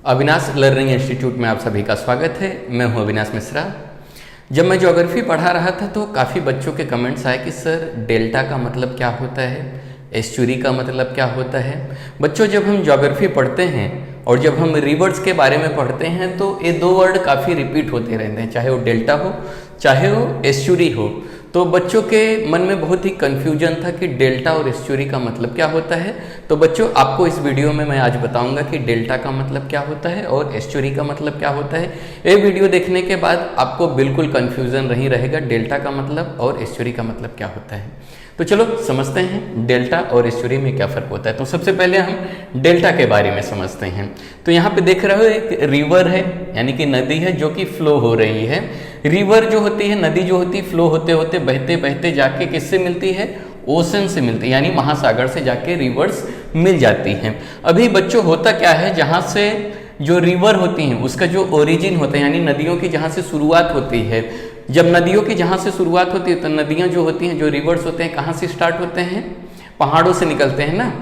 Avinash learning institute में आप सभी का स्वागत है। मैं हूं अविनाश मिश्रा। जब मैं ज्योग्राफी पढ़ा रहा था तो काफ़ी बच्चों के कमेंट्स आए कि सर डेल्टा का मतलब क्या होता है, एस्चुरी का मतलब क्या होता है। बच्चों, जब हम ज्योग्राफी पढ़ते हैं और जब हम रिवर्स के बारे में पढ़ते हैं तो ये दो वर्ड काफ़ी रिपीट होते रहते हैं, चाहे वो डेल्टा हो चाहे वो एस्चुरी हो। तो बच्चों के मन में बहुत ही कन्फ्यूजन था कि डेल्टा और एस्चुरी का मतलब क्या होता है। तो बच्चों, आपको इस वीडियो में मैं आज बताऊंगा कि डेल्टा का मतलब क्या होता है और एस्चुरी का मतलब क्या होता है। ये वीडियो देखने के बाद आपको बिल्कुल कन्फ्यूजन नहीं रहेगा डेल्टा का मतलब और एस्चुरी का मतलब क्या होता है। तो चलो समझते हैं डेल्टा और एस्चुरी में क्या फ़र्क होता है। तो सबसे पहले हम डेल्टा के बारे में समझते हैं। तो यहाँ पे देख रहे हो एक रिवर है, यानी कि नदी है जो कि फ्लो हो रही है। रिवर जो होती है, नदी जो होती है, फ्लो होते होते बहते बहते जाके किससे मिलती है? ओशन से मिलती है, यानी महासागर से जाके रिवर्स मिल जाती हैं। अभी बच्चों होता क्या है, जहाँ से जो रिवर होती हैं उसका जो ओरिजिन होता है, यानी नदियों की जहाँ से शुरुआत होती है, जब नदियों की जहाँ से शुरुआत होती है तो नदियाँ जो होती हैं, जो रिवर्स होते हैं, कहाँ से स्टार्ट होते हैं? पहाड़ों से निकलते हैं ना,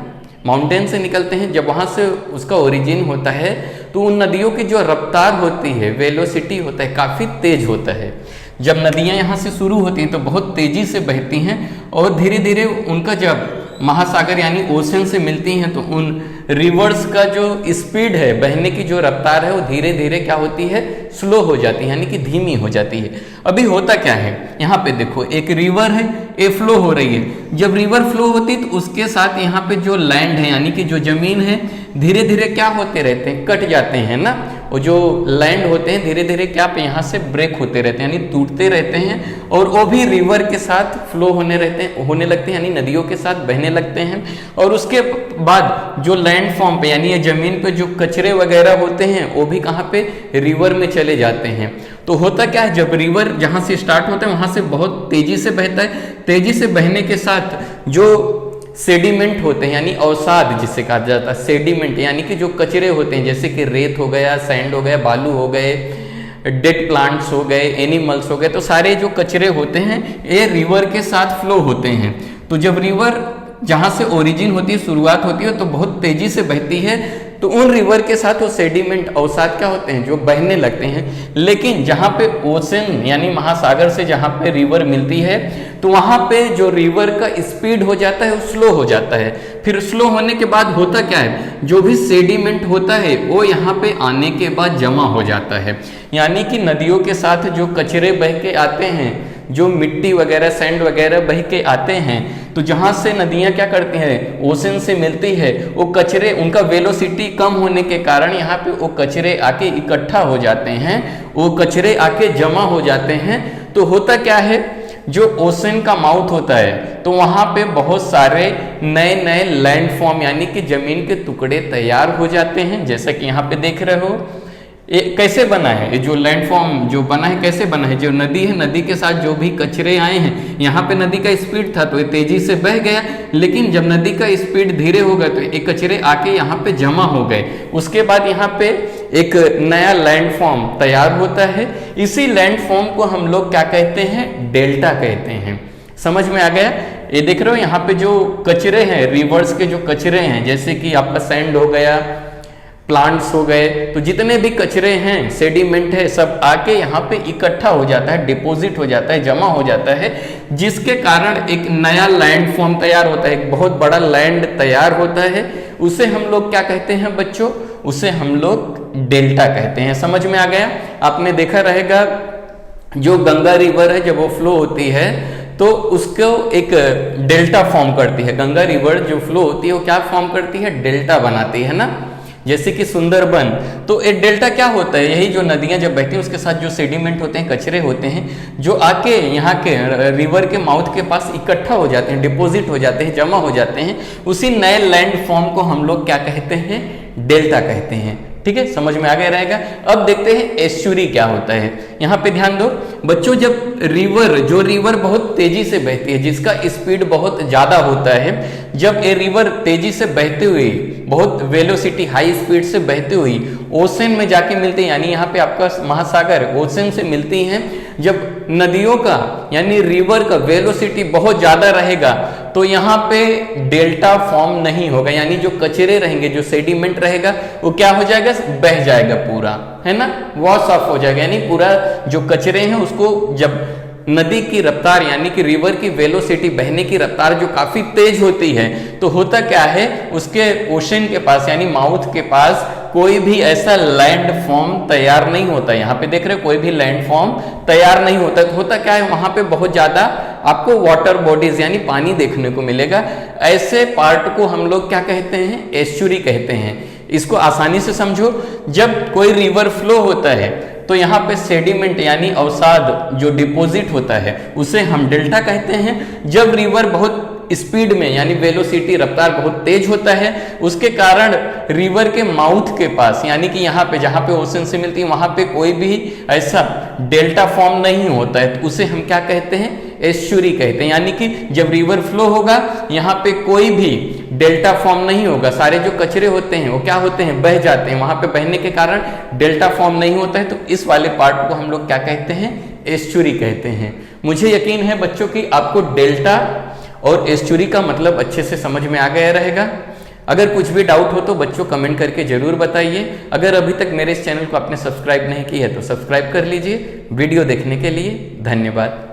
माउंटेन से निकलते हैं। जब वहाँ से उसका ओरिजिन होता है तो उन नदियों की जो रफ्तार होती है, वेलोसिटी होता है, काफ़ी तेज होता है। जब नदियाँ यहाँ से शुरू होती हैं तो बहुत तेज़ी से बहती हैं और धीरे धीरे उनका जब महासागर यानी ओशन से मिलती हैं तो उन रिवर्स का जो स्पीड है, बहने की जो रफ्तार है, वो धीरे धीरे क्या होती है? स्लो हो जाती है, यानी कि धीमी हो जाती है। अभी होता क्या है, यहाँ पे देखो एक रिवर है, ये फ्लो हो रही है। जब रिवर फ्लो होती है तो उसके साथ यहाँ पे जो लैंड है, यानी कि जो जमीन है, धीरे धीरे क्या होते रहते हैं? कट जाते हैं ना। वो जो लैंड होते हैं धीरे धीरे क्या पे यहाँ से ब्रेक होते रहते हैं, यानी टूटते रहते हैं और वो भी रिवर के साथ फ्लो होने लगते हैं, यानी नदियों के साथ बहने लगते हैं। और उसके बाद जो लैंड फॉर्म पे, यानी ये जमीन पे जो कचरे वगैरह होते हैं, वो भी कहाँ पे? रिवर में चले जाते हैं। तो होता क्या है, जब रिवर जहाँ से स्टार्ट होता है वहाँ से बहुत तेजी से बहता है। तेजी से बहने के साथ जो सेडिमेंट होते हैं, यानी अवसाद जिसे कहा जाता है, सेडिमेंट यानी कि जो कचरे होते हैं, जैसे कि रेत हो गया, सैंड हो गया, बालू हो गए, डेड प्लांट्स हो गए, एनिमल्स हो गए, तो सारे जो कचरे होते हैं ये रिवर के साथ फ्लो होते हैं। तो जब रिवर जहाँ से ओरिजिन होती है, शुरुआत होती है, तो बहुत तेजी से बहती है, तो उन रिवर के साथ वो सेडिमेंट अवसाद क्या होते हैं? जो बहने लगते हैं। लेकिन जहाँ पे ओशन यानी महासागर से जहाँ पे रिवर मिलती है तो वहाँ पे जो रिवर का स्पीड हो जाता है वो स्लो हो जाता है। फिर स्लो होने के बाद होता क्या है, जो भी सेडिमेंट होता है वो यहाँ पे आने के बाद जमा हो जाता है। यानी कि नदियों के साथ जो कचरे बह के आते हैं, जो मिट्टी वगैरह, सैंड वगैरह बह के आते हैं, तो जहाँ से नदियाँ क्या करती हैं? ओशन से मिलती है, वो कचरे, उनका वेलोसिटी कम होने के कारण यहाँ पे वो कचरे आके इकट्ठा हो जाते हैं, वो कचरे आके जमा हो जाते हैं। तो होता क्या है, जो ओशन का माउथ होता है तो वहाँ पे बहुत सारे नए नए लैंडफॉर्म यानी कि जमीन के टुकड़े तैयार हो जाते हैं। जैसा कि यहाँ पे देख रहे हो, ये कैसे बना है, ये जो लैंडफॉर्म जो बना है कैसे बना है? जो नदी है, नदी के साथ जो भी कचरे आए हैं, यहाँ पे नदी का स्पीड था तो ये तेजी से बह गया, लेकिन जब नदी का स्पीड धीरे हो गया तो ये कचरे आके यहाँ पे जमा हो गए। उसके बाद यहाँ पे एक नया लैंडफॉर्म तैयार होता है। इसी लैंडफॉर्म को हम लोग क्या कहते हैं? डेल्टा कहते हैं। समझ में आ गया? ये देख रहे हो यहाँ पे जो कचरे हैं, रिवर्स के जो कचरे हैं, जैसे कि आपका सैंड हो गया, प्लांट्स हो गए, तो जितने भी कचरे हैं, सेडिमेंट है, सब आके यहाँ पे इकट्ठा हो जाता है, डिपॉजिट हो जाता है, जमा हो जाता है, जिसके कारण एक नया लैंड फॉर्म तैयार होता है, एक बहुत बड़ा लैंड तैयार होता है। उसे हम लोग क्या कहते हैं बच्चों? उसे हम लोग डेल्टा कहते हैं। समझ में आ गया? आपने देखा रहेगा जो गंगा रिवर है, जब वो फ्लो होती है तो उसको एक डेल्टा फॉर्म करती है। गंगा रिवर जो फ्लो होती है वो क्या फॉर्म करती है? डेल्टा बनाती है ना। जैसे कि सुंदरबन, तो एक डेल्टा क्या होता है? यही जो नदियां जब बहती हैं उसके साथ जो सेडिमेंट होते हैं, कचरे होते हैं, जो आके यहाँ के रिवर के माउथ के पास इकट्ठा हो जाते हैं, डिपॉजिट हो जाते हैं, जमा हो जाते हैं, उसी नए लैंड फॉर्म को हम लोग क्या कहते हैं? डेल्टा कहते हैं। ठीक है, समझ में आ गया रहेगा। अब देखते हैं एस्चुरी क्या होता है। यहाँ पे ध्यान दो बच्चों, जब रिवर बहुत तेजी से बहती है, जिसका स्पीड बहुत ज्यादा होता है, जब ए रिवर तेजी से बहती हुई, बहुत वेलोसिटी हाई स्पीड से बहती हुई ओशन में जाके मिलती है, यानी यहाँ पे आपका महासागर ओशन से मिलती हैं। जब नदियों का यानी रिवर का वेलोसिटी बहुत ज्यादा रहेगा तो यहाँ पे डेल्टा फॉर्म नहीं होगा, यानी जो कचरे रहेंगे, जो सेडिमेंट रहेगा वो क्या हो जाएगा, बह जाएगा पूरा, है ना, वॉश ऑफ हो जाएगा। यानी पूरा जो कचरे हैं उसको जब नदी की रफ्तार यानी कि रिवर की वेलोसिटी, बहने की रफ्तार जो काफी तेज होती है, तो होता क्या है, उसके ओशन के पास यानी माउथ के पास कोई भी ऐसा लैंड फॉर्म तैयार नहीं होता। यहाँ पे देख रहे हो कोई भी लैंड फॉर्म तैयार नहीं होता। तो होता क्या है, वहां पे बहुत ज्यादा आपको वाटर बॉडीज यानी पानी देखने को मिलेगा। ऐसे पार्ट को हम लोग क्या कहते हैं, एस्चुरी कहते हैं। इसको आसानी से समझो, जब कोई रिवर फ्लो होता है तो यहाँ पे सेडिमेंट यानी अवसाद जो डिपॉजिट होता है उसे हम डेल्टा कहते हैं। जब रिवर बहुत स्पीड में यानी वेलोसिटी रफ्तार बहुत तेज होता है, उसके कारण रिवर के माउथ के पास यानी कि यहाँ पे जहाँ पे ओशन से मिलती है वहां पे कोई भी ऐसा डेल्टा फॉर्म नहीं होता है, तो उसे हम क्या कहते हैं, एस्चुरी कहते हैं। यानी कि जब रिवर फ्लो होगा यहाँ पे कोई भी डेल्टा फॉर्म नहीं होगा, सारे जो कचरे होते हैं वो क्या होते हैं, बह जाते हैं। वहां पे बहने के कारण डेल्टा फॉर्म नहीं होता है, तो इस वाले पार्ट को हम लोग क्या कहते हैं, एस्चुरी कहते हैं। मुझे यकीन है बच्चों की आपको डेल्टा और एस्चुरी का मतलब अच्छे से समझ में आ गया रहेगा। अगर कुछ भी डाउट हो तो बच्चों कमेंट करके जरूर बताइए। अगर अभी तक मेरे इस चैनल को आपने सब्सक्राइब नहीं किया है तो सब्सक्राइब कर लीजिए। वीडियो देखने के लिए धन्यवाद।